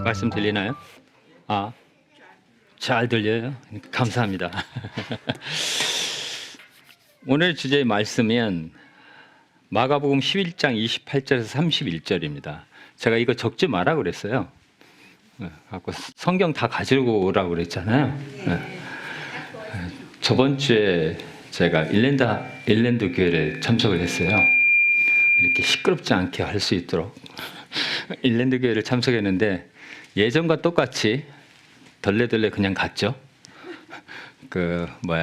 말씀 들리나요? 아, 잘 들려요? 감사합니다. 오늘 주제의 말씀은 마가복음 11장 28절에서 31절입니다. 제가 이거 적지 마라 그랬어요. 갖고 성경 다 가지고 오라고 그랬잖아요. 저번 주에 제가 일랜드 교회를 참석을 했어요. 이렇게 시끄럽지 않게 할 수 있도록 일랜드 교회를 참석했는데 예전과 똑같이 덜레덜레 그냥 갔죠.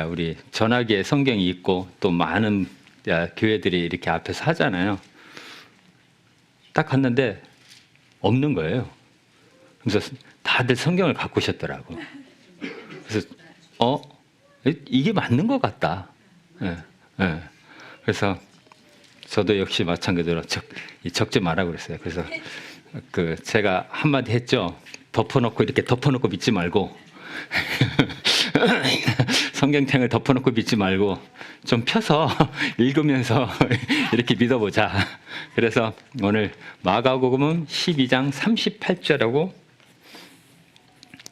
우리 전화기에 성경이 있고 또 많은 교회들이 이렇게 앞에서 하잖아요. 딱 갔는데 없는 거예요. 그래서 다들 성경을 갖고 오셨더라고. 그래서 이게 맞는 것 같다. 그래서 저도 역시 마찬가지로 적지 마라 그랬어요. 그래서 제가 한마디 했죠. 이렇게 덮어놓고 믿지 말고 성경책을 덮어놓고 믿지 말고 좀 펴서 읽으면서 이렇게 믿어보자. 그래서 오늘 마가복음은 12장 38절하고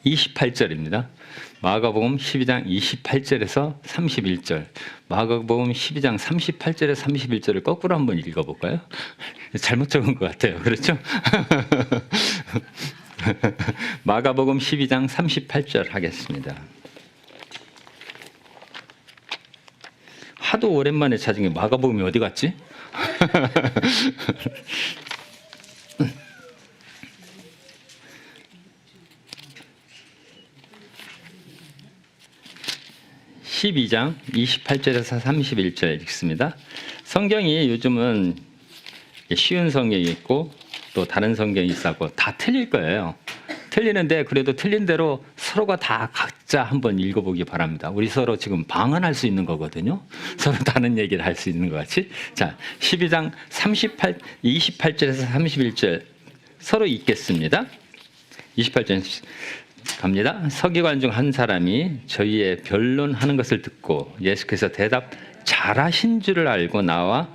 28절입니다. 마가복음 12장 28절에서 31절. 마가복음 12장 38절에서 31절을 거꾸로 한번 읽어볼까요? 잘못 적은 것 같아요. 그렇죠? 마가복음 12장 38절 하겠습니다. 하도 오랜만에 찾은 게 마가복음이 어디 갔지? (12장) 28절에서 31절 읽습니다. 성경이 요즘은 쉬운 성경이 있고 또 다른 성경이 있고 다 틀릴 거예요. 틀리는데 그래도 틀린 대로 서로가 다 각자 한번 읽어보기 바랍니다. 우리 서로 지금 방언할 수 있는 거거든요. 서로 다른 얘기를 할 수 있는 것 같이. 자, 12장 28절에서 31절 서로 읽겠습니다. 28절 갑니다. 서기관 중 한 사람이 저희의 변론하는 것을 듣고 예수께서 대답 잘하신 줄을 알고 나와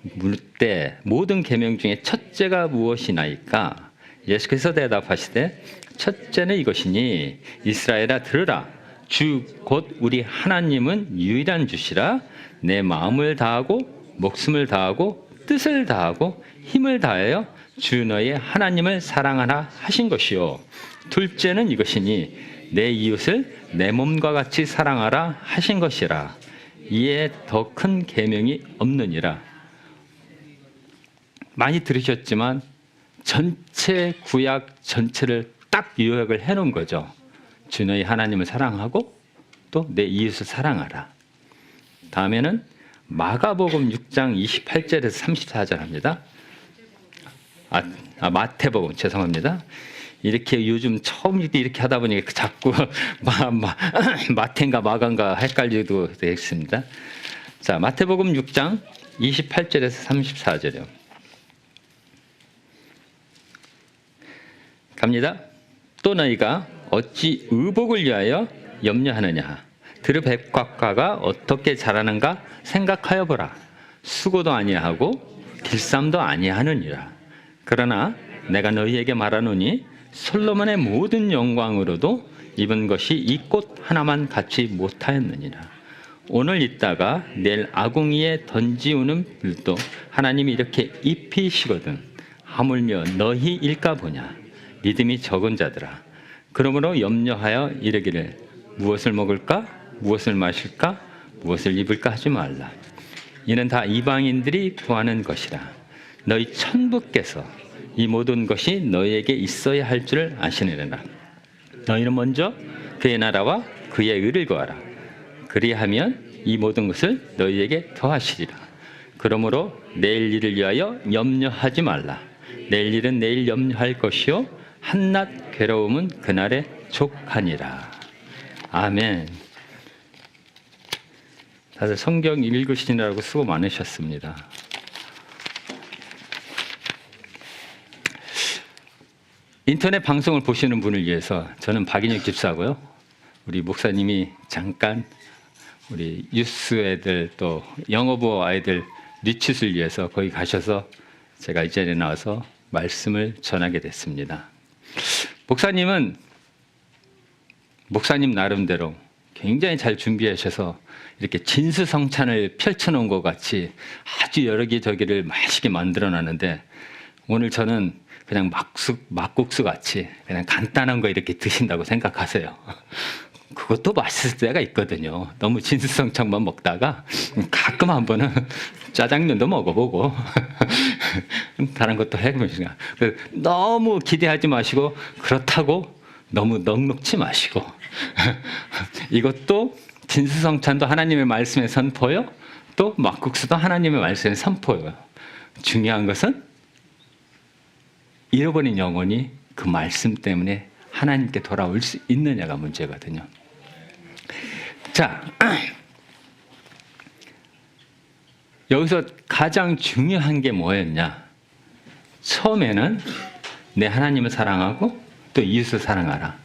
묻되 모든 계명 중에 첫째가 무엇이나이까? 예수께서 대답하시되 첫째는 이것이니 이스라엘아 들으라. 주 곧 우리 하나님은 유일한 주시라. 내 마음을 다하고 목숨을 다하고 뜻을 다하고 힘을 다하여 주 너의 하나님을 사랑하라 하신 것이요. 둘째는 이것이니 내 이웃을 내 몸과 같이 사랑하라 하신 것이라. 이에 더 큰 계명이 없느니라. 많이 들으셨지만 전체 구약 전체를 딱 요약을 해놓은 거죠. 주 너희 하나님을 사랑하고 또 내 이웃을 사랑하라. 다음에는 마가복음 6장 28절에서 34절 합니다. 마태복음 죄송합니다. 이렇게 요즘 처음 이렇게 하다 보니까 자꾸 마태인가 마가인가 헷갈리도 되겠습니다. 자, 마태복음 6장 28절에서 34절이요. 갑니다. 또 너희가 어찌 의복을 위하여 염려하느냐? 들의 백합화가 어떻게 자라는가 생각하여 보라. 수고도 아니하고 길쌈도 아니하느니라. 그러나 내가 너희에게 말하노니 솔로몬의 모든 영광으로도 입은 것이 이 꽃 하나만 갖지 못하였느니라. 오늘 있다가 내일 아궁이에 던지우는 불도 하나님이 이렇게 입히시거든 하물며 너희일까 보냐. 믿음이 적은 자들아. 그러므로 염려하여 이르기를 무엇을 먹을까 무엇을 마실까 무엇을 입을까 하지 말라. 이는 다 이방인들이 구하는 것이라. 너희 천부께서 이 모든 것이 너희에게 있어야 할 줄을 아시느니라. 너희는 먼저 그의 나라와 그의 의를 구하라. 그리하면 이 모든 것을 너희에게 더하시리라. 그러므로 내일 일을 위하여 염려하지 말라. 내일 일은 내일 염려할 것이요 한낱 괴로움은 그날에 족하니라. 아멘. 다들 성경 읽으시느라고 수고 많으셨습니다. 인터넷 방송을 보시는 분을 위해서 저는 박인혁 집사고요. 우리 목사님이 잠깐 우리 유스 애들 또 영어부 아이들 리치를 위해서 거기 가셔서 제가 이 자리에 나와서 말씀을 전하게 됐습니다. 목사님은 목사님 나름대로 굉장히 잘 준비하셔서 이렇게 진수성찬을 펼쳐놓은 것 같이 아주 여러 개 저기를 맛있게 만들어놨는데, 오늘 저는 그냥 막국수 같이 그냥 간단한 거 이렇게 드신다고 생각하세요. 그것도 맛있을 때가 있거든요. 너무 진수성찬만 먹다가 가끔 한 번은 짜장면도 먹어보고 다른 것도 해보시고, 너무 기대하지 마시고 그렇다고 너무 넉넉지 마시고 이것도 진수성찬도 하나님의 말씀의 선포요, 또 막국수도 하나님의 말씀의 선포요. 중요한 것은 잃어버린 영혼이 그 말씀 때문에 하나님께 돌아올 수 있느냐가 문제거든요. 자, 여기서 가장 중요한 게 뭐였냐? 처음에는 내 하나님을 사랑하고 또 이웃을 사랑하라.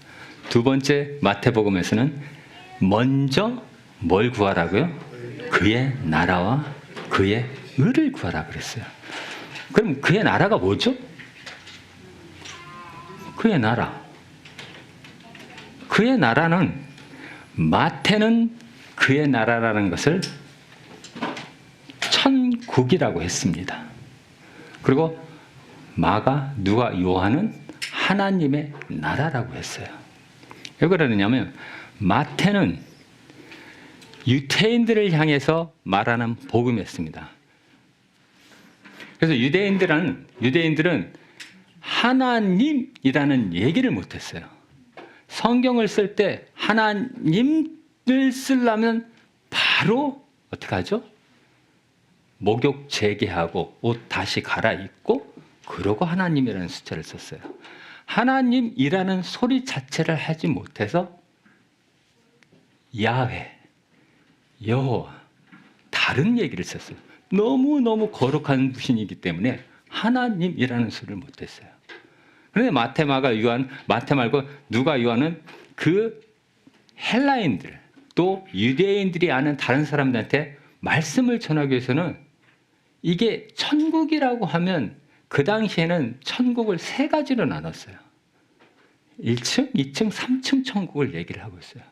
두 번째 마태복음에서는 먼저 뭘 구하라고요? 그의 나라와 그의 의를 구하라 그랬어요. 그럼 그의 나라가 뭐죠? 그의 나라. 그의 나라는, 마태는 그의 나라라는 것을 천국이라고 했습니다. 그리고 마가, 누가, 요한은 하나님의 나라라고 했어요. 왜 그러느냐면 마태는 유대인들을 향해서 말하는 복음이었습니다. 그래서 유대인들은 하나님이라는 얘기를 못했어요. 성경을 쓸 때 하나님을 쓰려면 바로 어떻게 하죠? 목욕 재개하고 옷 다시 갈아입고 그러고 하나님이라는 숫자를 썼어요. 하나님이라는 소리 자체를 하지 못해서 야훼, 여호와, 다른 얘기를 썼어요. 너무너무 거룩한 분이기 때문에 하나님이라는 소리를 못했어요. 그런데 마태, 마가, 요한, 마태 말고 누가, 요한은 그 헬라인들 또 유대인들이 아는 다른 사람들한테 말씀을 전하기 위해서는, 이게 천국이라고 하면 그 당시에는 천국을 세 가지로 나눴어요. 1층, 2층, 3층 천국을 얘기를 하고 있어요.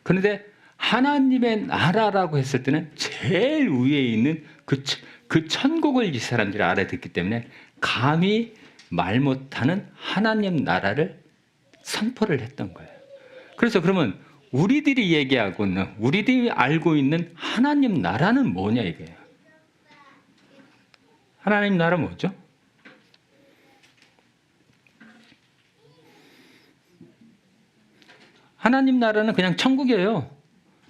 그런데 하나님의 나라라고 했을 때는 제일 위에 있는 그 천국을 이 사람들이 알아듣기 때문에 감히 말 못하는 하나님 나라를 선포를 했던 거예요. 그래서 그러면 우리들이 얘기하고 있는, 우리들이 알고 있는 하나님 나라는 뭐냐 이거예요. 하나님 나라 뭐죠? 하나님 나라는 그냥 천국이에요.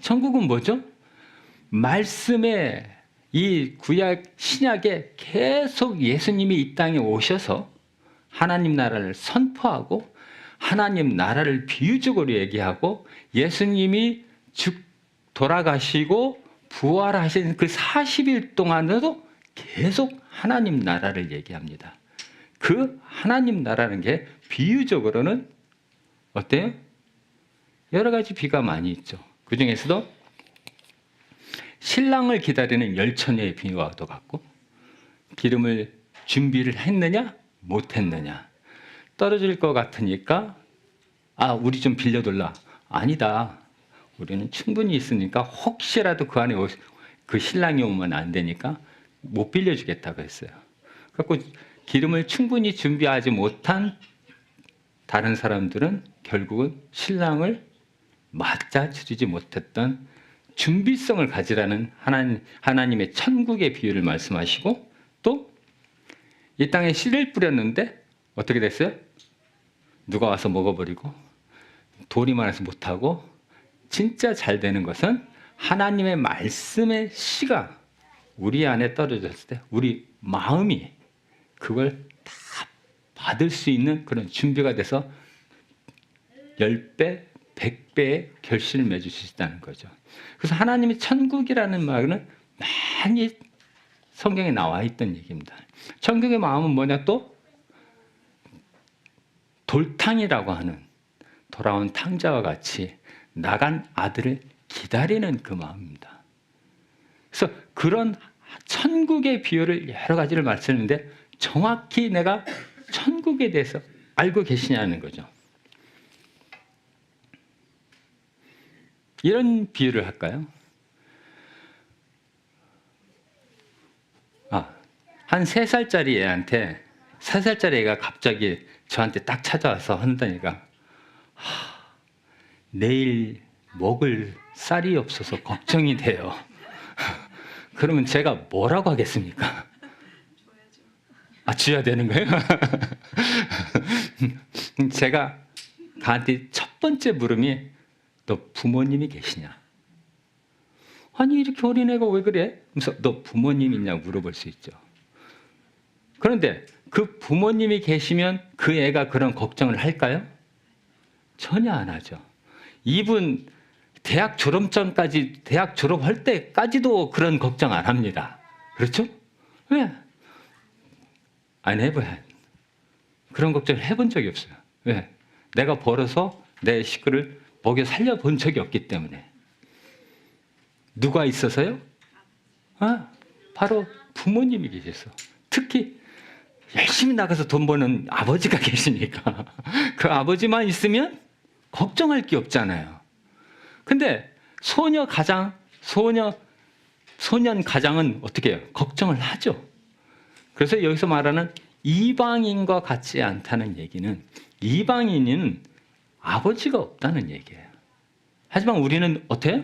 천국은 뭐죠? 말씀에, 이 구약 신약에 계속 예수님이 이 땅에 오셔서 하나님 나라를 선포하고 하나님 나라를 비유적으로 얘기하고 예수님이 돌아가시고 부활하신 그 40일 동안에도 계속 하나님 나라를 얘기합니다. 그 하나님 나라는 게 비유적으로는 어때요? 여러 가지 비가 많이 있죠. 그 중에서도 신랑을 기다리는 열처녀의 비유와도 같고, 기름을 준비를 했느냐 못했느냐, 떨어질 것 같으니까 우리 좀 빌려둘라. 아니다, 우리는 충분히 있으니까 혹시라도 그 안에 그 신랑이 오면 안 되니까 못 빌려주겠다고 했어요. 그래서 기름을 충분히 준비하지 못한 다른 사람들은 결국은 신랑을 맞아주지 못했던 준비성을 가지라는 하나님의 천국의 비유를 말씀하시고, 또 이 땅에 씨를 뿌렸는데 어떻게 됐어요? 누가 와서 먹어버리고 돌이 많아서 못하고, 진짜 잘 되는 것은 하나님의 말씀의 씨가 우리 안에 떨어졌을 때 우리 마음이 그걸 다 받을 수 있는 그런 준비가 돼서 10배, 100배의 결실을 맺을 수 있다는 거죠. 그래서 하나님의 천국이라는 말은 많이 성경에 나와 있던 얘기입니다. 천국의 마음은 뭐냐? 또 돌탕이라고 하는, 돌아온 탕자와 같이 나간 아들을 기다리는 그 마음입니다. 그래서 그런 천국의 비유를 여러 가지를 말씀했는데 정확히 내가 천국에 대해서 알고 계시냐는 거죠. 이런 비유를 할까요? 한 3살짜리 애한테 3살짜리 애가 갑자기 저한테 딱 찾아와서 한다니까, 내일 먹을 쌀이 없어서 걱정이 돼요. 그러면 제가 뭐라고 하겠습니까? 줘야 되는 거예요? 제가 가한테 첫 번째 물음이, 너 부모님이 계시냐? 아니, 이렇게 어린애가 왜 그래? 그래서 너 부모님 있냐고 물어볼 수 있죠. 그런데 그 부모님이 계시면 그 애가 그런 걱정을 할까요? 전혀 안 하죠. 이분 대학 졸업 전까지, 대학 졸업할 때까지도 그런 걱정 안 합니다. 그렇죠? 왜? 안 해봐야. 그런 걱정을 해본 적이 없어요. 왜? 내가 벌어서 내 식구를 먹여 살려본 적이 없기 때문에. 누가 있어서요? 바로 부모님이 계셔서. 특히 열심히 나가서 돈 버는 아버지가 계시니까 그 아버지만 있으면 걱정할 게 없잖아요. 근데 소년 가장은 어떻게 해요? 걱정을 하죠. 그래서 여기서 말하는 이방인과 같지 않다는 얘기는, 이방인은 아버지가 없다는 얘기예요. 하지만 우리는 어때요?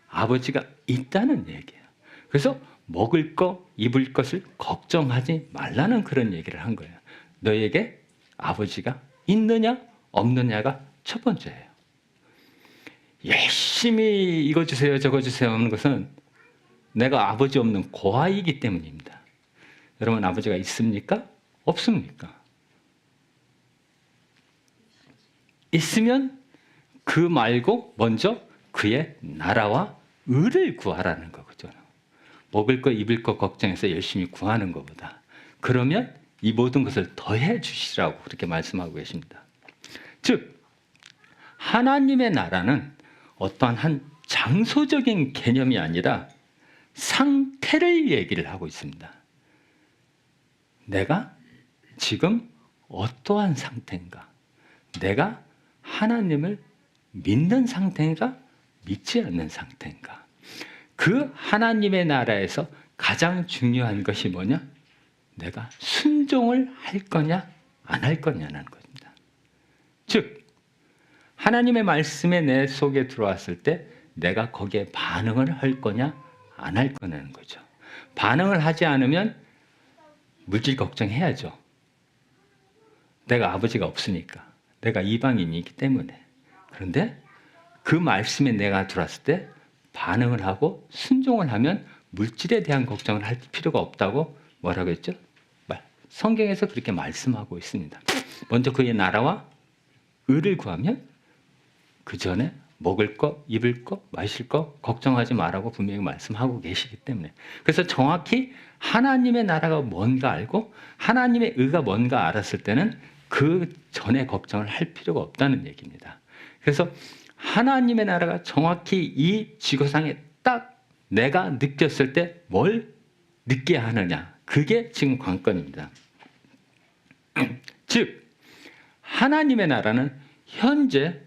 아버지가 있다는 얘기예요. 그래서 먹을 거, 입을 것을 걱정하지 말라는 그런 얘기를 한 거예요. 너에게 아버지가 있느냐 없느냐가 첫 번째예요. 열심히 이거 주세요 저거 주세요 하는 것은 내가 아버지 없는 고아이기 때문입니다. 여러분, 아버지가 있습니까? 없습니까? 있으면 그 말고 먼저 그의 나라와 의를 구하라는 거죠. 먹을 거 입을 거 걱정해서 열심히 구하는 것보다. 그러면 이 모든 것을 더해 주시라고 그렇게 말씀하고 계십니다. 즉 하나님의 나라는 어떠한 한 장소적인 개념이 아니라 상태를 얘기를 하고 있습니다. 내가 지금 어떠한 상태인가? 내가 하나님을 믿는 상태인가? 믿지 않는 상태인가? 그 하나님의 나라에서 가장 중요한 것이 뭐냐? 내가 순종을 할 거냐 안 할 거냐는 겁니다. 즉 하나님의 말씀에 내 속에 들어왔을 때 내가 거기에 반응을 할 거냐 안 할 거냐는 거죠. 반응을 하지 않으면 물질 걱정해야죠. 내가 아버지가 없으니까. 내가 이방인이기 때문에. 그런데 그 말씀에 내가 들어왔을 때 반응을 하고 순종을 하면 물질에 대한 걱정을 할 필요가 없다고 뭐라고 했죠? 성경에서 그렇게 말씀하고 있습니다. 먼저 그의 나라와 의를 구하면 그 전에 먹을 거, 입을 거, 마실 거 걱정하지 말라고 분명히 말씀하고 계시기 때문에. 그래서 정확히 하나님의 나라가 뭔가 알고 하나님의 의가 뭔가 알았을 때는 그 전에 걱정을 할 필요가 없다는 얘기입니다. 그래서 하나님의 나라가 정확히 이 지구상에 딱 내가 느꼈을 때 뭘 느껴 하느냐. 그게 지금 관건입니다. 즉 하나님의 나라는 현재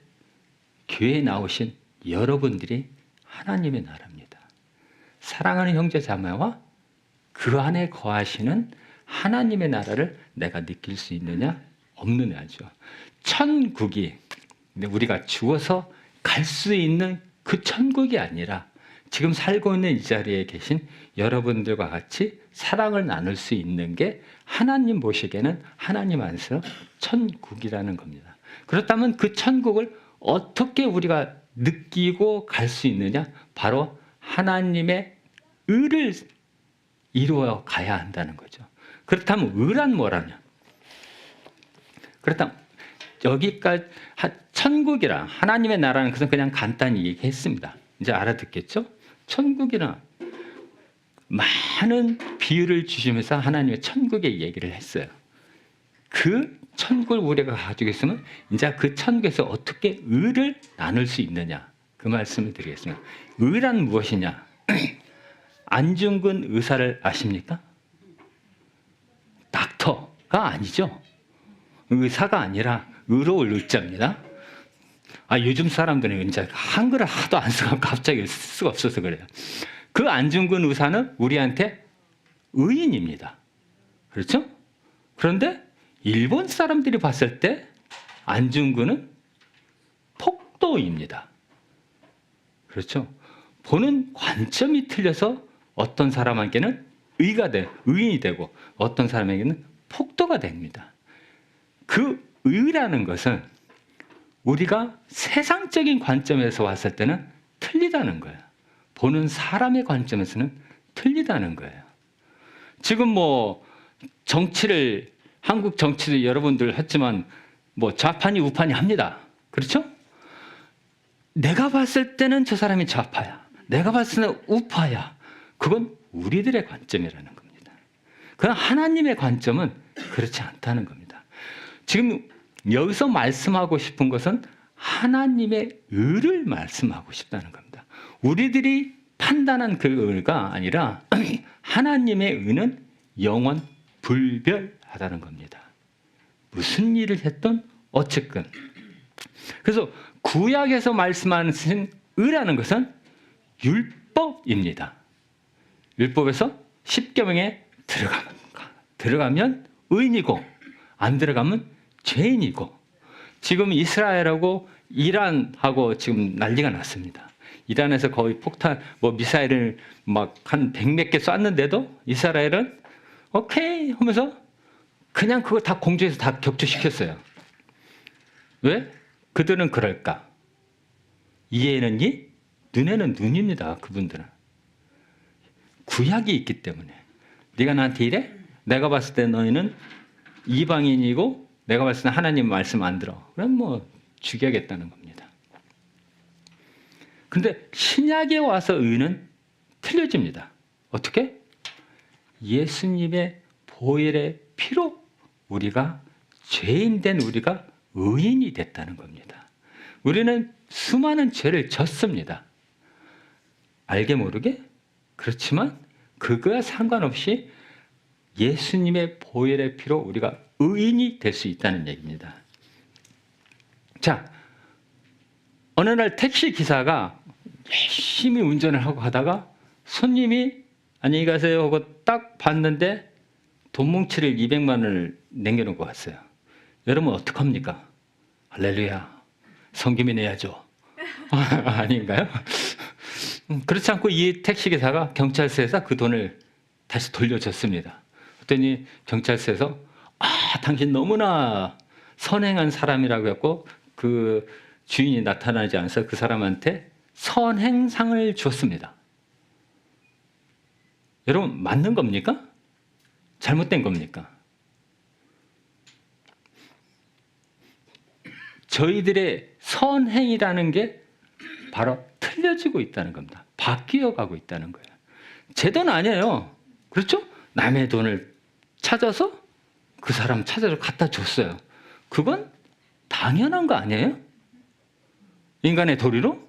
교회에 나오신 여러분들이 하나님의 나라입니다. 사랑하는 형제 자매와 그 안에 거하시는 하나님의 나라를 내가 느낄 수 있느냐 없느냐죠. 천국이 우리가 죽어서 갈 수 있는 그 천국이 아니라 지금 살고 있는 이 자리에 계신 여러분들과 같이 사랑을 나눌 수 있는 게 하나님 보시기에는 하나님 안에서 천국이라는 겁니다. 그렇다면 그 천국을 어떻게 우리가 느끼고 갈 수 있느냐? 바로 하나님의 의를 이루어 가야 한다는 거죠. 그렇다면 의란 뭐라냐? 그렇다면 여기까지 천국이라 하나님의 나라는 것은 그냥 간단히 얘기했습니다. 이제 알아듣겠죠? 천국이란 많은 비유를 주시면서 하나님의 천국의 얘기를 했어요. 그 천국을 우리가 가지고 있으면 이제 그 천국에서 어떻게 의를 나눌 수 있느냐 그 말씀을 드리겠습니다. 의란 무엇이냐? 안중근 의사를 아십니까? 닥터가 아니죠. 의사가 아니라 의로울 의자입니다. 요즘 사람들은 이제 한글을 하도 안 쓰고 갑자기 쓸 수가 없어서 그래요. 그 안중근 의사는 우리한테 의인입니다. 그렇죠? 그런데 일본 사람들이 봤을 때 안중근은 폭도입니다. 그렇죠? 보는 관점이 틀려서 어떤 사람에게는 의인이 되고 어떤 사람에게는 폭도가 됩니다. 그 의라는 것은 우리가 세상적인 관점에서 봤을 때는 틀리다는 거예요. 보는 사람의 관점에서는 틀리다는 거예요. 지금 뭐 한국 정치를 여러분들 했지만 뭐 좌파니 우파니 합니다. 그렇죠? 내가 봤을 때는 저 사람이 좌파야. 내가 봤을 때는 우파야. 그건 우리들의 관점이라는 겁니다. 그러나 하나님의 관점은 그렇지 않다는 겁니다. 지금 여기서 말씀하고 싶은 것은 하나님의 의를 말씀하고 싶다는 겁니다. 우리들이 판단한 그 의가 아니라 하나님의 의는 영원 불별하다는 겁니다. 무슨 일을 했든 어쨌든. 그래서 구약에서 말씀하신 의라는 것은 율법입니다. 율법에서 십계명에 들어가면 의인이고 안 들어가면 죄인이고, 지금 이스라엘하고 이란하고 지금 난리가 났습니다. 이란에서 거의 폭탄 미사일을 막 한 100몇 개 쐈는데도 이스라엘은 오케이 하면서 그냥 그거 다 공중에서 다 격추시켰어요. 왜? 그들은 그럴까? 이에는 이, 눈에는 눈입니다. 그분들은 구약이 있기 때문에. 네가 나한테 이래? 내가 봤을 때 너희는 이방인이고 내가 봤을 때 하나님 말씀 안 들어. 그럼 뭐 죽여야겠다는 겁니다. 근데 신약에 와서 의는 틀려집니다. 어떻게? 예수님의 보혈의 피로 우리가 죄인된 우리가 의인이 됐다는 겁니다. 우리는 수많은 죄를 졌습니다. 알게 모르게? 그렇지만 그거와 상관없이 예수님의 보혈의 피로 우리가 의인이 될 수 있다는 얘기입니다. 자, 어느 날 택시 기사가 열심히 운전을 하고 가다가 손님이 안녕히 가세요 하고 딱 봤는데 돈 뭉치를 200만 원을 남겨놓고 왔어요. 여러분 어떡합니까? 할렐루야, 성김이 내야죠. 아닌가요? 그렇지 않고 이 택시기사가 경찰서에서 그 돈을 다시 돌려줬습니다. 그랬더니 경찰서에서 당신 너무나 선행한 사람이라고 했고 그 주인이 나타나지 않아서 그 사람한테 선행상을 줬습니다. 여러분 맞는 겁니까? 잘못된 겁니까? 저희들의 선행이라는 게 바로 틀려지고 있다는 겁니다. 바뀌어 가고 있다는 거예요. 제 돈 아니에요. 그렇죠? 남의 돈을 찾아서 그 사람 찾아서 갖다 줬어요. 그건 당연한 거 아니에요? 인간의 도리로?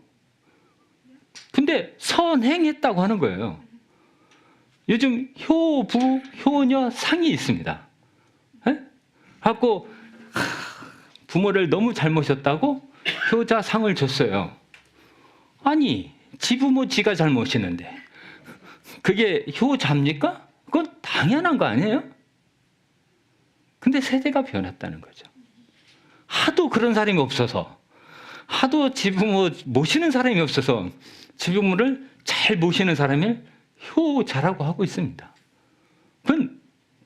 근데 선행했다고 하는 거예요. 요즘 효부, 효녀 상이 있습니다. 갖고 부모를 너무 잘 모셨다고 효자상을 줬어요. 아니, 지 부모 지가 잘 모시는데 그게 효자입니까? 그건 당연한 거 아니에요? 근데 세대가 변했다는 거죠. 하도 그런 사람이 없어서, 하도 지 부모 모시는 사람이 없어서 지 부모를 잘 모시는 사람이 효자라고 하고 있습니다. 그건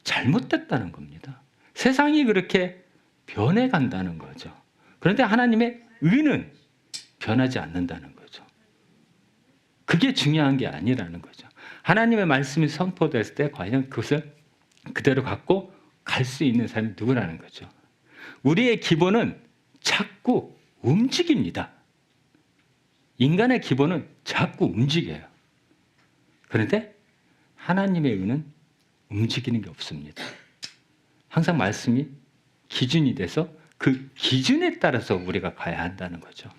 잘못됐다는 겁니다. 세상이 그렇게 변해간다는 거죠. 그런데 하나님의 의는 변하지 않는다는 거죠. 그게 중요한 게 아니라는 거죠. 하나님의 말씀이 선포됐을 때 과연 그것을 그대로 갖고 갈 수 있는 사람이 누구라는 거죠. 우리의 기본은 자꾸 움직입니다. 인간의 기본은 자꾸 움직여요. 그런데 하나님의 의는 움직이는 게 없습니다. 항상 말씀이 기준이 돼서 그 기준에 따라서 우리가 가야 한다는 거죠.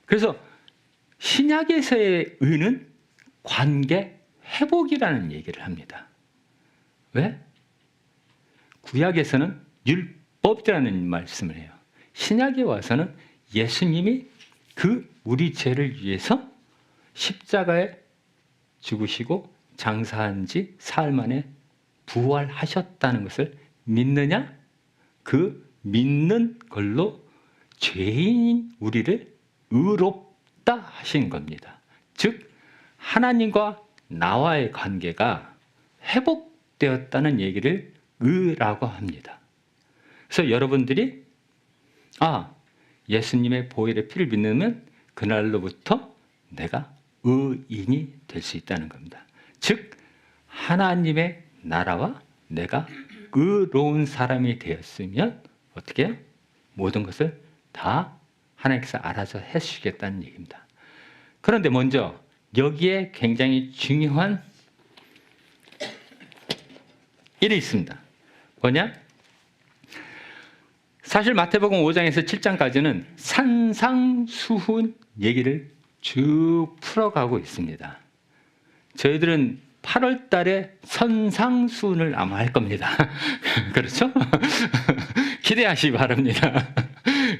그래서 신약에서의 의는 관계 회복이라는 얘기를 합니다. 왜? 구약에서는 율법이라는 말씀을 해요. 신약에 와서는 예수님이 그 우리 죄를 위해서 십자가에 죽으시고 장사한 지 사흘 만에 부활하셨다는 것을 믿느냐? 그 믿는 걸로 죄인인 우리를 의롭다 하신 겁니다. 즉 하나님과 나와의 관계가 회복되었다는 얘기를 의라고 합니다. 그래서 여러분들이 예수님의 보혈의 피를 믿으면 그날로부터 내가 의인이 될 수 있다는 겁니다. 즉 하나님의 나라와 내가 의로운 사람이 되었으면 어떻게 해요? 모든 것을 다 하나님께서 알아서 해주시겠다는 얘기입니다. 그런데 먼저 여기에 굉장히 중요한 일이 있습니다. 뭐냐? 사실 마태복음 5장에서 7장까지는 산상수훈 얘기를 쭉 풀어가고 있습니다. 저희들은 8월 달에 선상수훈을 아마 할 겁니다. 그렇죠? 기대하시기 바랍니다.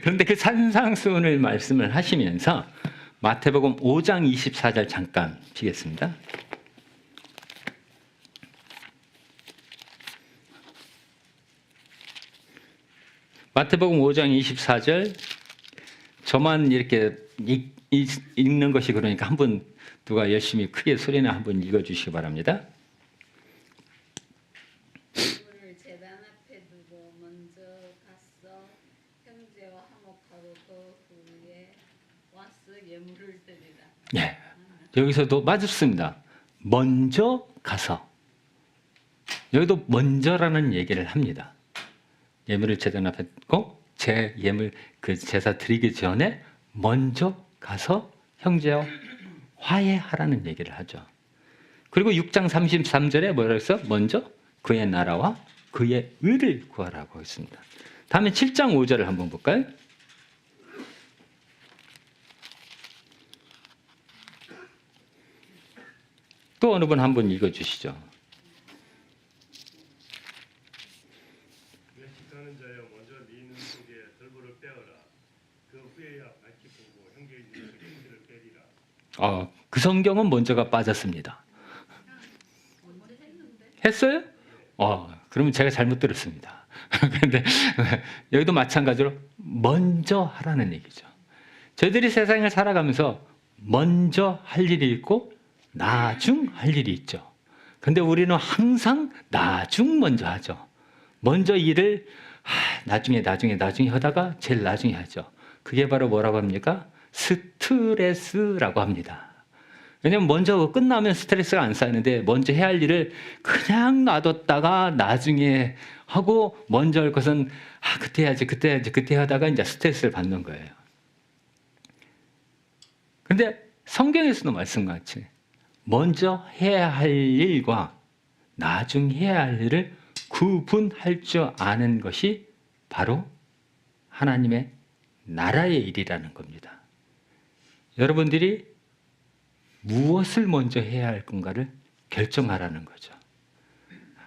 그런데 그 산상수훈을 말씀을 하시면서 마태복음 5장 24절 잠깐 피겠습니다. 마태복음 5장 24절 저만 이렇게 읽는 것이 그러니까 한번 누가 열심히 크게 소리나 한번 읽어주시기 바랍니다. 예물을 제단 앞에 두고 먼저 가서 형제와 화목하고 그 후에 와서 예물을 드리라. 예, 여기서도 맞습니다. 먼저 가서 여기도 먼저라는 얘기를 합니다. 예물을 제단 앞에 두고 제 예물 그 제사 드리기 전에 먼저 가서 형제와 화해하라는 얘기를 하죠. 그리고 6장 33절에 뭐라고 했어? 먼저 그의 나라와 그의 의를 구하라고 했습니다. 다음에 7장 5절을 한번 볼까요? 또 어느 분 한번 읽어주시죠. 외식하는 자여 먼저 네 눈 속에 덜보를 빼어라. 그 후에야 밝히 보고 형제의 눈 속에 hin들을 빼리라. 그 성경은 먼저가 빠졌습니다. 했어요? 그러면 제가 잘못 들었습니다. 그런데 여기도 마찬가지로 먼저 하라는 얘기죠. 저희들이 세상을 살아가면서 먼저 할 일이 있고 나중 할 일이 있죠. 근데 우리는 항상 나중 먼저 하죠. 먼저 일을 나중에 하다가 제일 나중에 하죠. 그게 바로 뭐라고 합니까? 스트레스라고 합니다. 왜냐면 먼저 끝나면 스트레스가 안 쌓이는데 먼저 해야 할 일을 그냥 놔뒀다가 나중에 하고 먼저 할 것은 그때 해야지 그때 하다가 이제 스트레스를 받는 거예요. 근데 성경에서도 말씀같이 먼저 해야 할 일과 나중 해야 할 일을 구분할 줄 아는 것이 바로 하나님의 나라의 일이라는 겁니다. 여러분들이 무엇을 먼저 해야 할 건가를 결정하라는 거죠.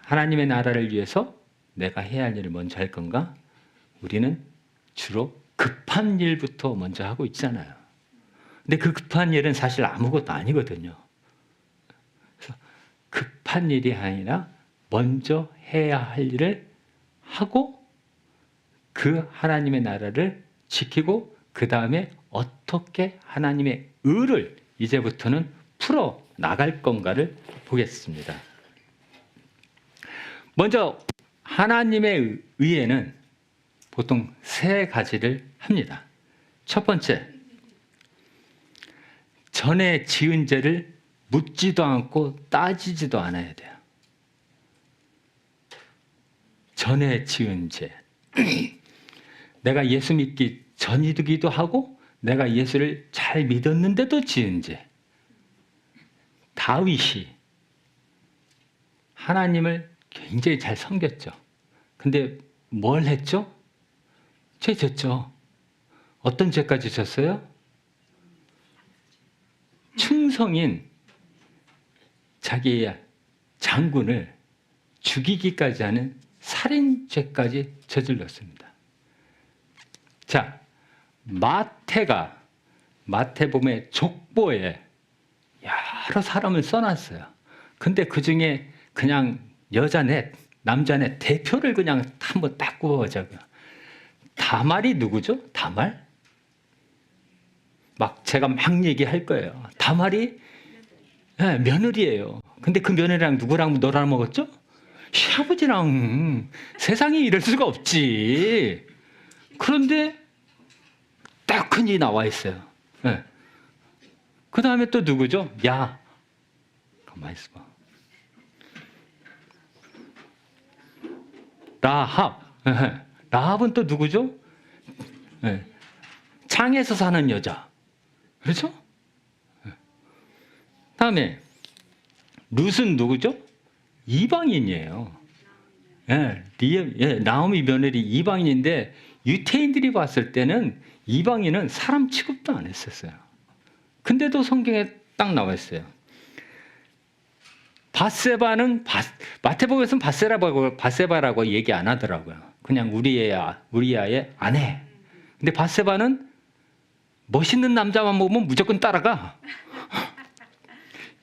하나님의 나라를 위해서 내가 해야 할 일을 먼저 할 건가? 우리는 주로 급한 일부터 먼저 하고 있잖아요. 근데 그 급한 일은 사실 아무것도 아니거든요. 그래서 급한 일이 아니라 먼저 해야 할 일을 하고 그 하나님의 나라를 지키고 그 다음에 어떻게 하나님의 의를 이제부터는 풀어 나갈 건가를 보겠습니다. 먼저 하나님의 의에는 보통 세 가지를 합니다. 첫 번째, 전에 지은 죄를 묻지도 않고 따지지도 않아야 돼요. 전에 지은 죄. 내가 예수 믿기 전이기도 하고 내가 예수를 잘 믿었는데도 지은 죄. 다윗이 하나님을 굉장히 잘 섬겼죠. 근데 뭘 했죠? 죄 졌죠. 어떤 죄까지 졌어요? 충성인 자기의 장군을 죽이기까지 하는 살인죄까지 저질렀습니다. 자, 마태복음의 족보에 여러 사람을 써놨어요. 근데 그 중에 그냥 여자 넷, 남자 넷 대표를 그냥 한번 딱 꼽아보자고요. 다말이 누구죠? 다말? 제가 막 얘기할 거예요. 다말이 네, 며느리예요. 근데 그 며느리랑 누구랑 놀아 먹었죠? 시아버지랑. 세상에 이럴 수가 없지. 그런데 딱 흔히 나와 있어요. 네. 그 다음에 또 누구죠? 가만히 있어봐. 라합. 라합은 또 누구죠? 네. 창에서 사는 여자. 그렇죠? 다음에 룻은 누구죠? 이방인이에요. 나오미 며느리 이방인인데 유태인들이 봤을 때는 이방인은 사람 취급도 안 했었어요. 근데도 성경에 딱 나와 있어요. 밧세바는 마태복음에서는 밧세바라고 얘기 안 하더라고요. 그냥 우리아의 아내. 근데 밧세바는 멋있는 남자만 보면 무조건 따라가.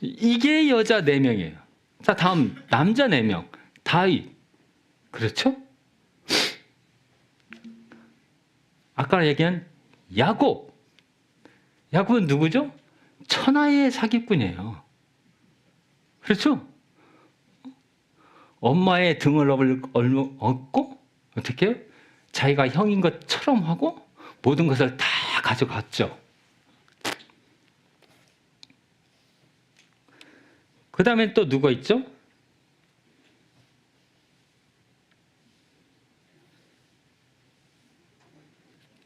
이게 여자 4명이에요. 자, 다음 남자 4명. 다윗. 그렇죠? 아까 얘기한 야곱. 야곱은 누구죠? 천하의 사기꾼이에요. 그렇죠? 엄마의 등을 업고 어떻게 해요? 자기가 형인 것처럼 하고 모든 것을 다 가져갔죠. 그 다음에 또 누가 있죠?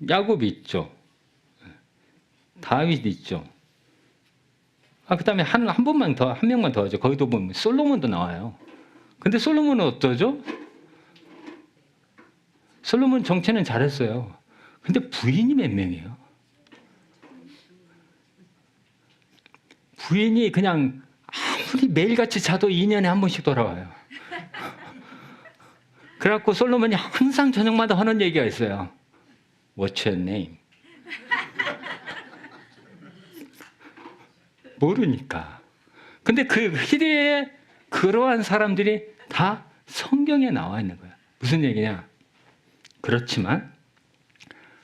야곱이 있죠. 다윗이 있죠. 그 다음에 한 명만 더 하죠. 거기도 보면 솔로몬도 나와요. 근데 솔로몬은 어떠죠? 솔로몬 정체는 잘했어요. 근데 부인이 몇 명이에요? 부인이 그냥 아무리 매일같이 자도 2년에 한 번씩 돌아와요. 그래갖고 솔로몬이 항상 저녁마다 하는 얘기가 있어요. What's your name? 모르니까. 근데 그 시대에 그러한 사람들이 다 성경에 나와 있는 거야. 무슨 얘기냐? 그렇지만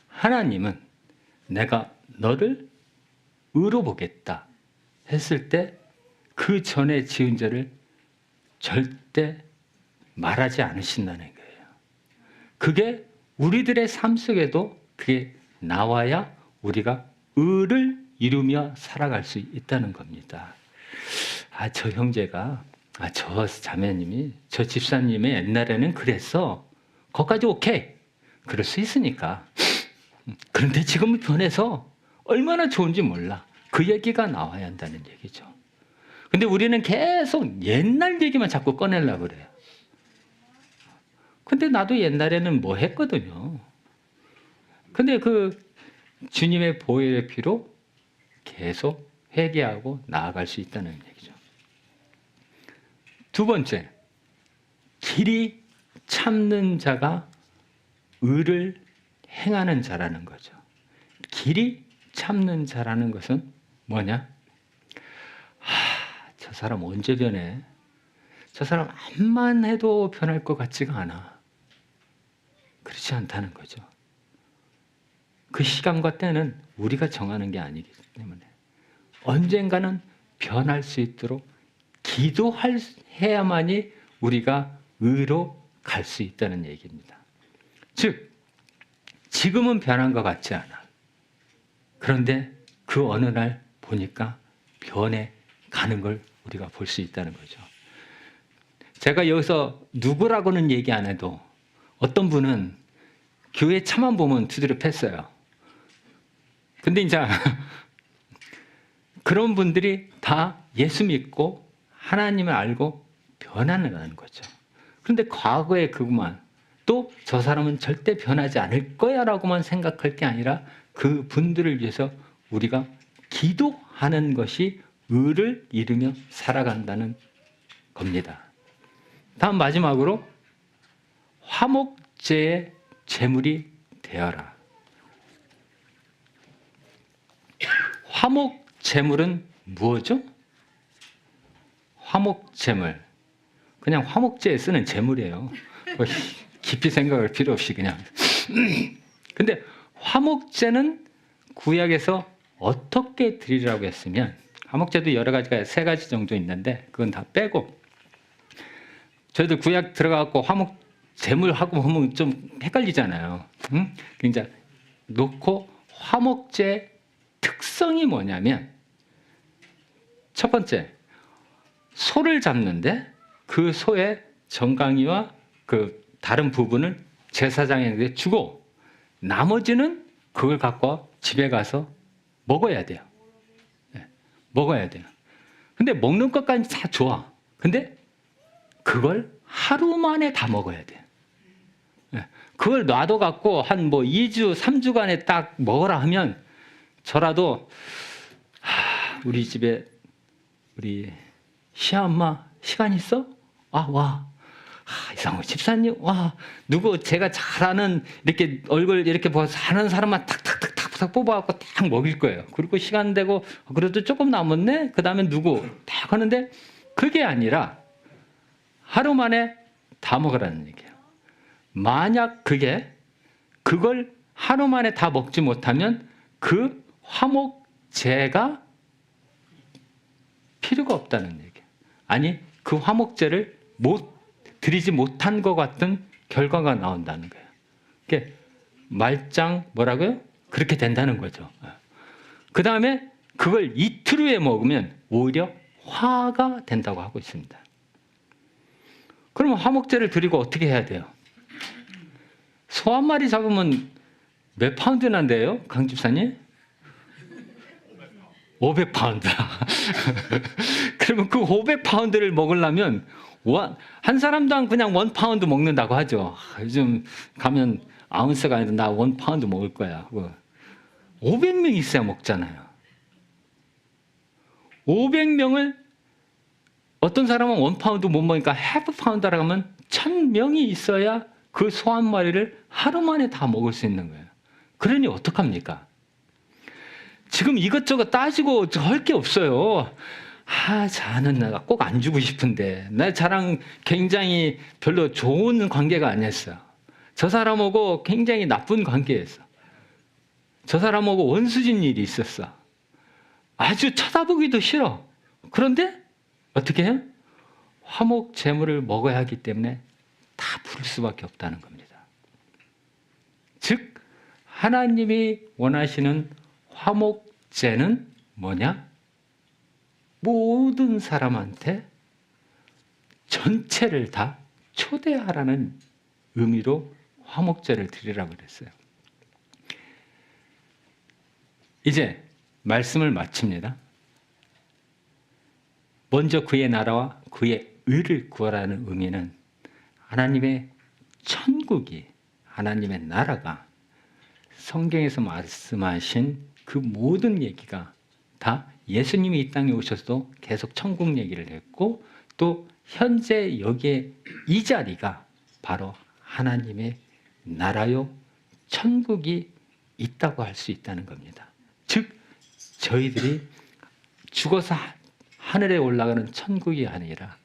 하나님은 내가 너를 의로 보겠다 했을 때 그 전에 지은 죄를 절대 말하지 않으신다는 거예요. 그게 우리들의 삶 속에도 그게 나와야 우리가 의를 이루며 살아갈 수 있다는 겁니다. 저 형제가, 저 자매님이, 저 집사님이 옛날에는 그랬어. 거기까지 오케이. 그럴 수 있으니까. 그런데 지금은 변해서 얼마나 좋은지 몰라. 그 얘기가 나와야 한다는 얘기죠. 근데 우리는 계속 옛날 얘기만 자꾸 꺼내려고 그래요. 근데 나도 옛날에는 뭐 했거든요. 근데 그 주님의 보혈의 피로 계속 회개하고 나아갈 수 있다는 얘기죠. 두 번째, 길이 참는 자가 의를 행하는 자라는 거죠. 길이 참는 자라는 것은 뭐냐? 저 사람 언제 변해? 저 사람 암만 해도 변할 것 같지가 않아. 그렇지 않다는 거죠. 그 시간과 때는 우리가 정하는 게 아니기 때문에 언젠가는 변할 수 있도록 기도해야만이 우리가 의로 갈 수 있다는 얘기입니다. 즉, 지금은 변한 것 같지 않아. 그런데 그 어느 날 보니까 변해 가는 걸 우리가 볼 수 있다는 거죠. 제가 여기서 누구라고는 얘기 안 해도 어떤 분은 교회 차만 보면 두드려 팼어요. 근데 이제 그런 분들이 다 예수 믿고 하나님을 알고 변하는 거죠. 그런데 과거에 그것만 또 저 사람은 절대 변하지 않을 거야 라고만 생각할 게 아니라 그 분들을 위해서 우리가 기도하는 것이 의를 이루며 살아간다는 겁니다. 다음 마지막으로 화목제의 제물이 되어라. 화목 제물은 무엇죠? 화목 제물. 그냥 화목제에 쓰는 제물이에요. 뭐 깊이 생각할 필요 없이 그냥. 근데 화목제는 구약에서 어떻게 드리라고 했으면, 화목제도 여러 가지가 3가지 정도 있는데 그건 다 빼고, 저희들 구약 들어가고 화목 제물하고 보면 좀 헷갈리잖아요. 응? 그러니까 놓고 화목제 특성이 뭐냐면, 첫 번째, 소를 잡는데 그 소의 정강이와 그 다른 부분을 제사장에게 주고 나머지는 그걸 갖고 집에 가서 먹어야 돼요. 네, 먹어야 돼요. 근데 먹는 것까지 다 좋아. 근데 그걸 하루 만에 다 먹어야 돼요. 네, 그걸 놔둬 갖고 한 뭐 2주, 3주간에 딱 먹으라 하면, 저라도 우리 집에 우리 시엄마 시간 있어? 아, 와. 이상호 집사님, 와. 누구 제가 잘 아는 이렇게 얼굴 이렇게 보아서 아는 사람만 탁탁탁탁 뽑아갖고 딱 먹일 거예요. 그리고 시간 되고, 그래도 조금 남았네? 그 다음에 누구? 딱 하는데, 그게 아니라 하루 만에 다 먹으라는 얘기예요. 만약 그걸 하루 만에 다 먹지 못하면 그 화목제가 필요가 없다는 얘기예요. 아니, 그 화목제를 드리지 못한 것 같은 결과가 나온다는 거예요. 그게 말짱 뭐라고요? 그렇게 된다는 거죠. 그 다음에 그걸 이틀 후에 먹으면 오히려 화가 된다고 하고 있습니다. 그러면 화목제를 드리고 어떻게 해야 돼요? 소 한 마리 잡으면 몇 파운드나 돼요? 강 집사님? 500파운드. 그러면 그 500파운드를 먹으려면 한 사람당 그냥 1파운드 먹는다고 하죠. 요즘 가면 아운스가 아니라 나 1파운드 먹을 거야. 500명 있어야 먹잖아요. 500명을 어떤 사람은 1파운드 못 먹으니까 half 파운드라고 하면 1000명이 있어야 그 소 한 마리를 하루 만에 다 먹을 수 있는 거예요. 그러니 어떡합니까? 지금 이것저것 따지고 할 게 없어요. 자는 내가 꼭 안 주고 싶은데, 나 저랑 굉장히 별로 좋은 관계가 아니었어. 저 사람하고 굉장히 나쁜 관계였어. 저 사람하고 원수진 일이 있었어. 아주 쳐다보기도 싫어. 그런데 어떻게 해요? 화목 제물을 먹어야 하기 때문에 다 부를 수밖에 없다는 겁니다. 즉, 하나님이 원하시는 화목제는 뭐냐? 모든 사람한테 전체를 다 초대하라는 의미로 화목제를 드리라고 그랬어요. 이제 말씀을 마칩니다. 먼저 그의 나라와 그의 의를 구하라는 의미는 하나님의 천국이, 하나님의 나라가 성경에서 말씀하신 그 모든 얘기가 다 예수님이 이 땅에 오셔서도 계속 천국 얘기를 했고, 또 현재 여기에 이 자리가 바로 하나님의 나라요 천국이 있다고 할 수 있다는 겁니다. 즉, 저희들이 죽어서 하늘에 올라가는 천국이 아니라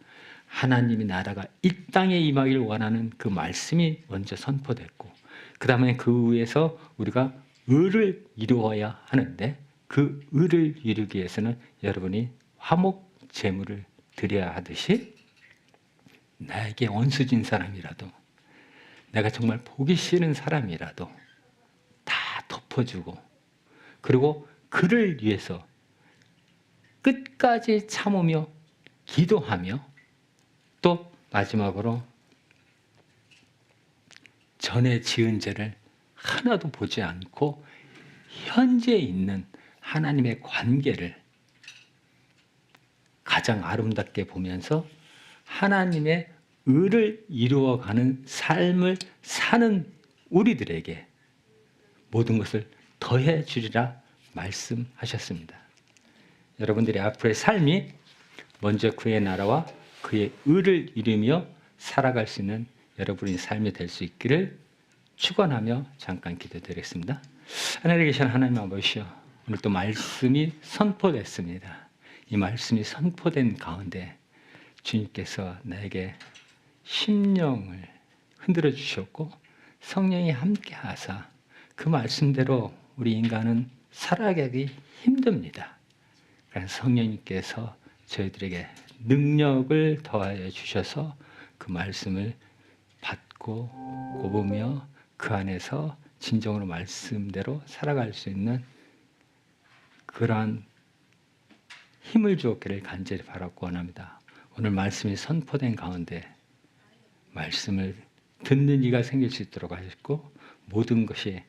하나님의 나라가 이 땅에 임하기를 원하는 그 말씀이 먼저 선포됐고, 그 다음에 그 위에서 우리가 의를 이루어야 하는데, 그 의를 이루기 위해서는 여러분이 화목 제물을 드려야 하듯이, 나에게 원수진 사람이라도, 내가 정말 보기 싫은 사람이라도 다 덮어주고, 그리고 그를 위해서 끝까지 참으며 기도하며, 또 마지막으로 전에 지은 죄를 하나도 보지 않고 현재 있는 하나님의 관계를 가장 아름답게 보면서 하나님의 의를 이루어가는 삶을 사는 우리들에게 모든 것을 더해 주리라 말씀하셨습니다. 여러분들의 앞으로의 삶이 먼저 그의 나라와 그의 의를 이루며 살아갈 수 있는 여러분의 삶이 될 수 있기를 축원하며 잠깐 기도드리겠습니다. 하늘에 계신 하나님 아버지여, 오늘 또 말씀이 선포됐습니다. 이 말씀이 선포된 가운데 주님께서 나에게 심령을 흔들어 주셨고 성령이 함께 하사 그 말씀대로 우리 인간은 살아가기 힘듭니다. 그래서 성령님께서 저희들에게 능력을 더하여 주셔서 그 말씀을 받고 꼽으며 그 안에서 진정으로 말씀대로 살아갈 수 있는 그러한 힘을 주었기를 간절히 바라고 원합니다. 오늘 말씀이 선포된 가운데 말씀을 듣는 이가 생길 수 있도록 하셨고 모든 것이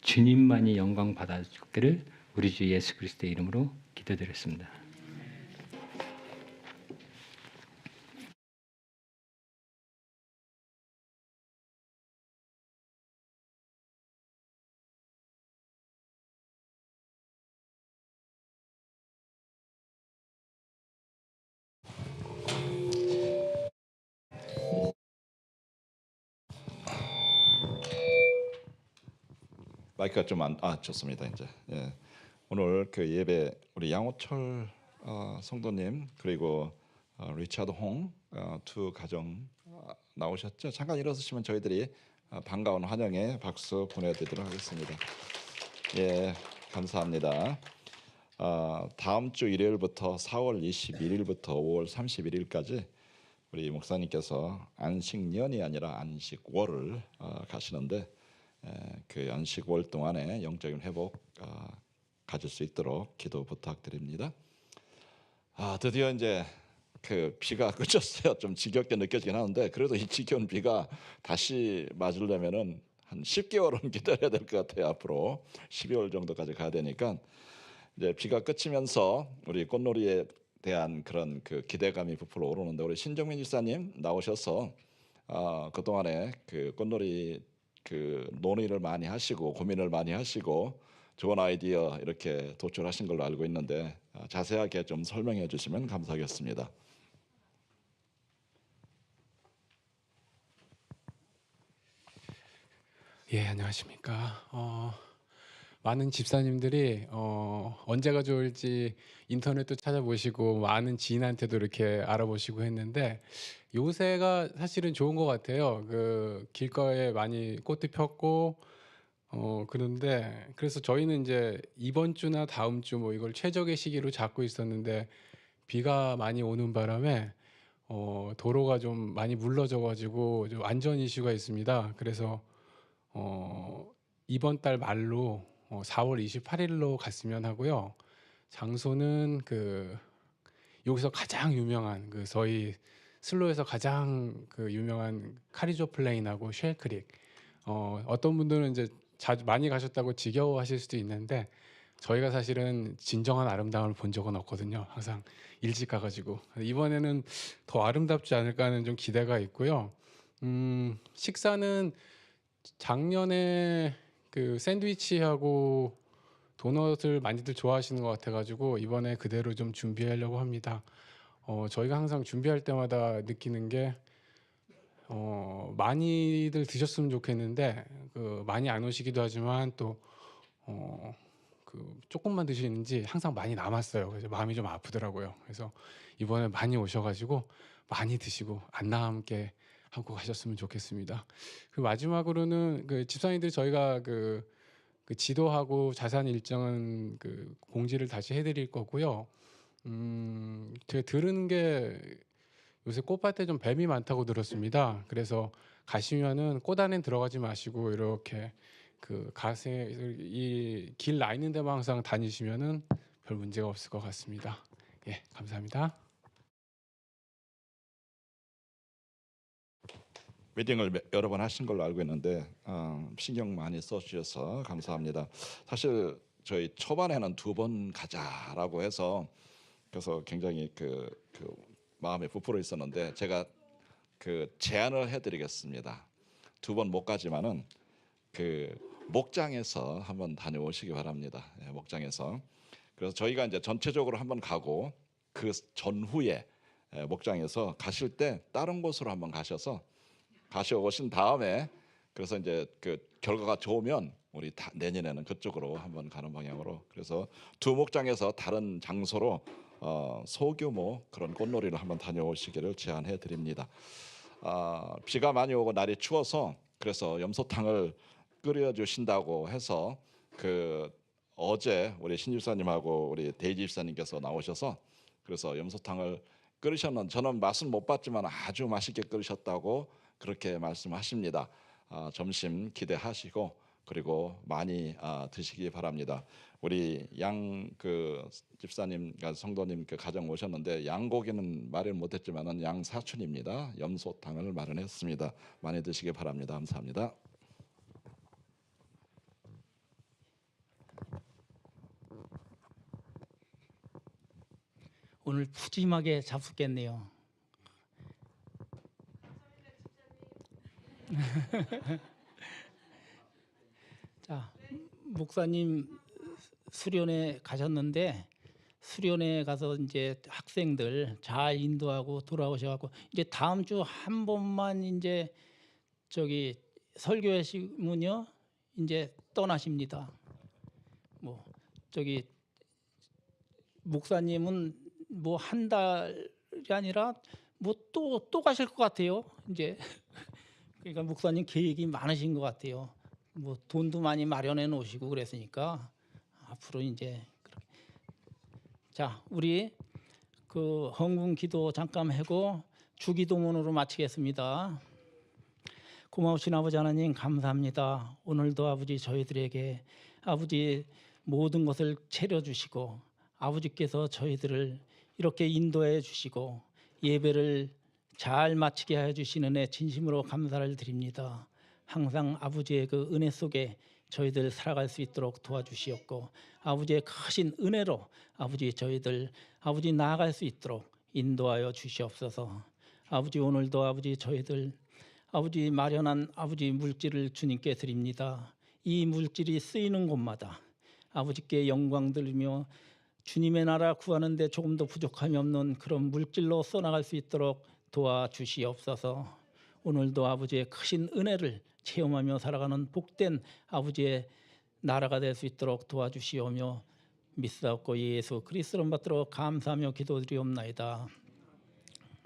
주님만이 영광 받아주기를 우리 주 예수 그리스도의 이름으로 기도드렸습니다. 마이크가 좀 안 좋습니다. 이제 오늘 그 예배 우리 양호철 성도님 그리고 리차드 홍 두 가정 나오셨죠? 잠깐 일어서시면 저희들이 반가운 환영의 박수 보내드리도록 하겠습니다. 예, 감사합니다. 다음 주 일요일부터 4월 21일부터 5월 31일까지 우리 목사님께서 안식년이 아니라 안식월을 가시는데 그 안식월 동안에 영적인 회복 가질 수 있도록 기도 부탁드립니다. 드디어 이제 그 비가 그쳤어요. 좀 지겹게 느껴지긴 하는데 그래도 이 지겨운 비가 다시 맞으려면은 한 10개월은 기다려야 될 것 같아요. 앞으로 12월 정도까지 가야 되니까 이제 비가 그치면서 우리 꽃놀이에 대한 그런 그 기대감이 부풀어 오르는데 우리 신정민 집사님 나오셔서 그 동안에 그 꽃놀이 그 논의를 많이 하시고 고민을 많이 하시고 좋은 아이디어 이렇게 도출하신 걸로 알고 있는데 자세하게 좀 설명해 주시면 감사하겠습니다. 예, 안녕하십니까. 많은 집사님들이 언제가 좋을지 인터넷도 찾아보시고 많은 지인한테도 이렇게 알아보시고 했는데 요새가 사실은 좋은 것 같아요. 그 길가에 많이 꽃도 폈고 그런데 그래서 저희는 이제 이번 주나 다음 주 뭐 이걸 최적의 시기로 잡고 있었는데 비가 많이 오는 바람에 도로가 좀 많이 물러져 가지고 좀 안전 이슈가 있습니다. 그래서 이번 달 말로 4월 28일로 갔으면 하고요. 장소는 그 여기서 가장 유명한 그 저희 슬로에서 가장 그 유명한 카리조 플레인하고 쉘크릭. 어떤 분들은 이제 자주 많이 가셨다고 지겨워하실 수도 있는데 저희가 사실은 진정한 아름다움을 본 적은 없거든요. 항상 일찍 가가지고 이번에는 더 아름답지 않을까 하는 좀 기대가 있고요. 식사는 작년에 그 샌드위치하고 도넛을 많이들 좋아하시는 것 같아가지고 이번에 그대로 좀 준비하려고 합니다. 저희가 항상 준비할 때마다 느끼는 게 많이들 드셨으면 좋겠는데 그 많이 안 오시기도 하지만 또 그 조금만 드시는지 항상 많이 남았어요. 그래서 마음이 좀 아프더라고요. 그래서 이번에 많이 오셔가지고 많이 드시고 안 남게 하고 가셨으면 좋겠습니다. 그 마지막으로는 그 집사님들 저희가 그 지도하고 자산 일정은 그 공지를 다시 해드릴 거고요. 제가 들은 게 요새 꽃밭에 좀 뱀이 많다고 들었습니다. 그래서 가시면은 꽃 안에 들어가지 마시고 이렇게 그 가세 이 길 나 있는 데만 항상 다니시면은 별 문제가 없을 것 같습니다. 예, 감사합니다. 미팅을 여러 번 하신 걸로 알고 있는데 신경 많이 써주셔서 감사합니다. 사실 저희 초반에는 2번 가자라고 해서 그래서 굉장히 그 마음에 부풀어 있었는데 제가 그 제안을 해드리겠습니다. 2번 못 가지만은 그 목장에서 한번 다녀오시기 바랍니다. 예, 목장에서. 그래서 저희가 이제 전체적으로 한번 가고 그 전후에 목장에서 가실 때 다른 곳으로 한번 가셔서 가셔오신 다음에 그래서 이제 그 결과가 좋으면 우리 내년에는 그쪽으로 한번 가는 방향으로. 그래서 두 목장에서 다른 장소로 소규모 그런 꽃놀이를 한번 다녀오시기를 제안해 드립니다. 비가 많이 오고 날이 추워서 그래서 염소탕을 끓여 주신다고 해서 어제 우리 신 집사님하고 우리 데이지 집사님께서 나오셔서 그래서 염소탕을 끓이셨는, 저는 맛은 못 봤지만 아주 맛있게 끓이셨다고 그렇게 말씀하십니다. 점심 기대하시고 그리고 많이 드시기 바랍니다. 우리 집사님, 성도님 가정 오셨는데 양고기는 마련 못했지만은 양 사촌입니다. 염소탕을 마련했습니다. 많이 드시기 바랍니다. 감사합니다. 오늘 푸짐하게 잡숫겠네요. 자, 목사님 수련회 가셨는데 수련회 가서 이제 학생들 잘 인도하고 돌아오셔갖고 이제 다음 주 한 번만 이제 설교하시면요 이제 떠나십니다. 목사님은 한 달이 아니라 또 가실 것 같아요. 이제 그러니까 목사님 계획이 많으신 것 같아요. 돈도 많이 마련해 놓으시고 그랬으니까 앞으로 이제 그렇게. 자, 우리 헌금 기도 잠깐 하고 주기도문으로 마치겠습니다. 고마우신 아버지 하나님 감사합니다. 오늘도 아버지 저희들에게 아버지 모든 것을 차려주시고 아버지께서 저희들을 이렇게 인도해 주시고 예배를 잘 마치게 해주시는 애 진심으로 감사를 드립니다. 항상 아버지의 그 은혜 속에 저희들 살아갈 수 있도록 도와주시옵고 아버지의 크신 은혜로 아버지 저희들 아버지 나아갈 수 있도록 인도하여 주시옵소서. 아버지 오늘도 아버지 저희들 아버지 마련한 아버지 물질을 주님께 드립니다. 이 물질이 쓰이는 곳마다 아버지께 영광 들으며 주님의 나라 구하는 데 조금 더 부족함이 없는 그런 물질로 써나갈 수 있도록 도와주시옵소서. 오늘도 아버지의 크신 은혜를 체험하며 살아가는 복된 아버지의 나라가 될 수 있도록 도와주시오며 믿사옵고 예수 그리스도를 받들어 감사하며 기도드리옵나이다.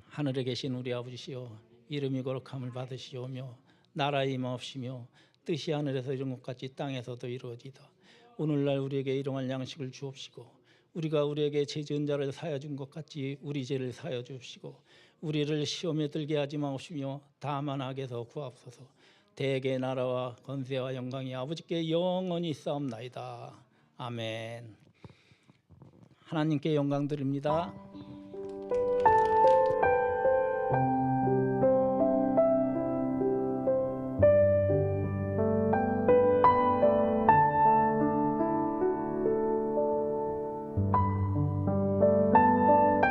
하늘에 계신 우리 아버지시여 이름이 거룩함을 받으시오며 나라의 임하옵시며 뜻이 하늘에서 이룬 것 같이 땅에서도 이루어지다. 오늘날 우리에게 일용할 양식을 주옵시고 우리가 우리에게 죄 지은 자를 사하여 준 것 같이 우리 죄를 사하여 주옵시고 우리를 시험에 들게 하지 마옵시며 다만 악에서 구하옵소서. 대개 나라와 권세와 영광이 아버지께 영원히 있사옵나이다. 아멘. 하나님께 영광 드립니다.